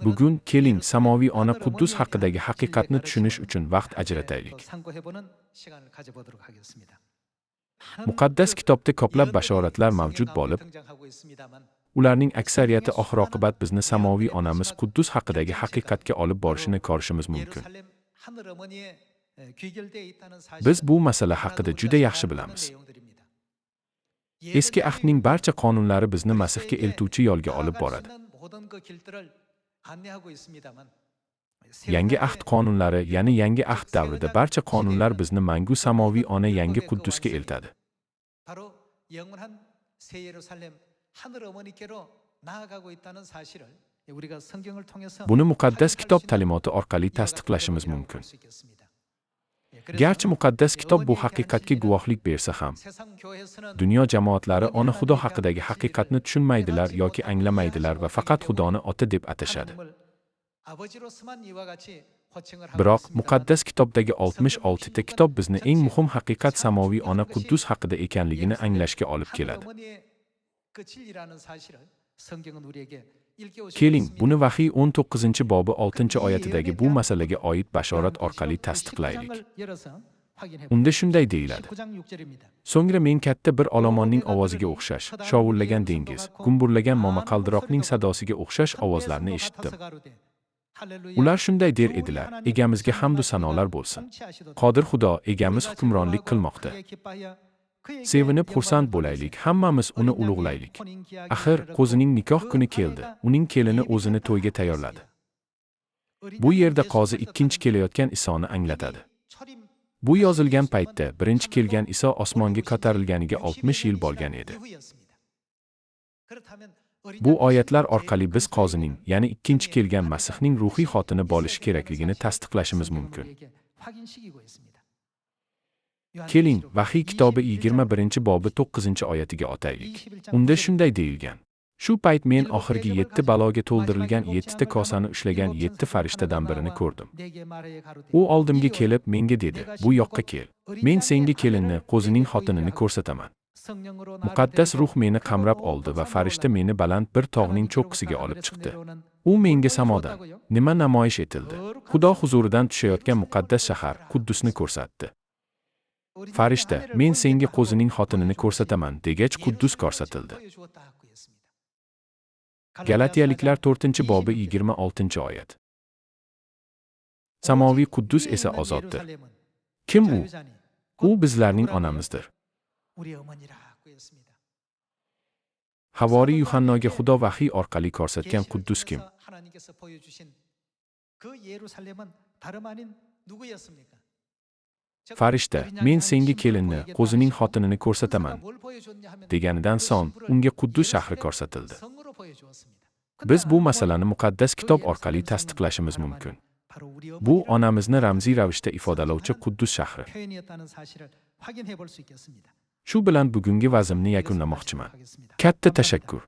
Bugun keling samoviy ona Quddus haqidagi haqiqatni tushunish uchun vaqt ajrataylik. Muqaddas kitobda ko'plab bashoratlar mavjud bo'lib, ularning aksariyati oxir-oqibat bizni samoviy onamiz Quddus haqidagi haqiqatga olib borishini ko'rishimiz mumkin. Biz bu masala haqida juda yaxshi bilamiz. Eski ahdning barcha qonunlari bizni Masihga eltuvchi yo'lga olib boradi. Yangi ahd qonunlari, ya'ni yangi ahd davrida barcha qonunlar bizni mangu samoviy ona yangi Quddusga eltadi. Buni muqaddas kitob ta'limoti orqali tasdiqlashimiz mumkin. Garchi muqaddas kitob bu haqiqatga guvohlik bersa ham, dunyo jamoatlari ona Xudo haqidagi haqiqatni tushunmaydilar yoki anglamaydilar va faqat Xudoni ota deb atashadi. Biroq muqaddas kitobdagi 66 ta kitob bizni eng muhim haqiqat samoviy ona Quddus haqida ekanligini anglashga olib keladi. Keling, buni Vahiy 19-bobi 6-oyatidagi bu masalaga oid bashorat orqali tasdiqlaylik. Unda shunday deyiladi: So'ngra men katta bir olomonning ovoziga o'xshash, shovullagan dengiz, gumburlagan momaqaldiroqning sadosiga o'xshash ovozlarni eshitdim. Ular shunday der edilar: Egamizga hamd va sanolar bo'lsin. Qodir Xudo, egamiz hukmronlik qilmoqda. Sevinib xursand bo'laylik, hammamiz uni ulug'laylik. Axir qo'zining nikoh kuni keldi. Uning kelini o'zini to'yga tayyorladi. Bu yerda qozi ikkinchi kelayotgan Isoni anglatadi. Bu yozilgan paytda birinchi kelgan Iso osmonga ko'tarilganiga 60 yil bo'lgan edi. Bu oyatlar orqali biz qozining, ya'ni ikkinchi kelgan Masihning ruhiy xotini bo'lishi kerakligini tasdiqlashimiz mumkin. Keling, Vahiy kitobi 21-bobi 9-oyatiga o'taylik. Unda shunday deyilgan: Shu payt men oxirgi 7 baloga to'ldirilgan 7 ta kosani ushlagan 7 farishtadan birini ko'rdim. U oldimga kelib menga dedi: Bu yoqqa kel. Men senga kelinni, qo'zining xotinini ko'rsataman. Muqaddas ruh meni qamrab oldi va farishta meni baland bir tog'ning cho'qqisiga olib chiqdi. U menga samodan nima namoyish etildi? Xudo huzuridan tushayotgan muqaddas shahar Quddusni ko'rsatdi. Farishta, men senga qo'zining xotinini ko'rsataman degach Quddus ko'rsatildi. Galatiyaliklar 4-bobi 26-oyat. Samoviy Quddus esa ozoddir. Kim u? U bizlarning onamizdir. Havoriy Yuhannoga Xudo vahiy orqali ko'rsatgan Quddus kim? Farishta, men senga kelinni, qo'zining xotinini ko'rsataman deganidan so'ng unga Quddus shahri ko'rsatildi. Biz bu masalani muqaddas kitob orqali tasdiqlashimiz mumkin. Bu onamizni ramziy ravishda ifodalovchi Quddus shahri. Shu bilan bugungi vazimni yakunlamoqchiman. Katta tashakkur.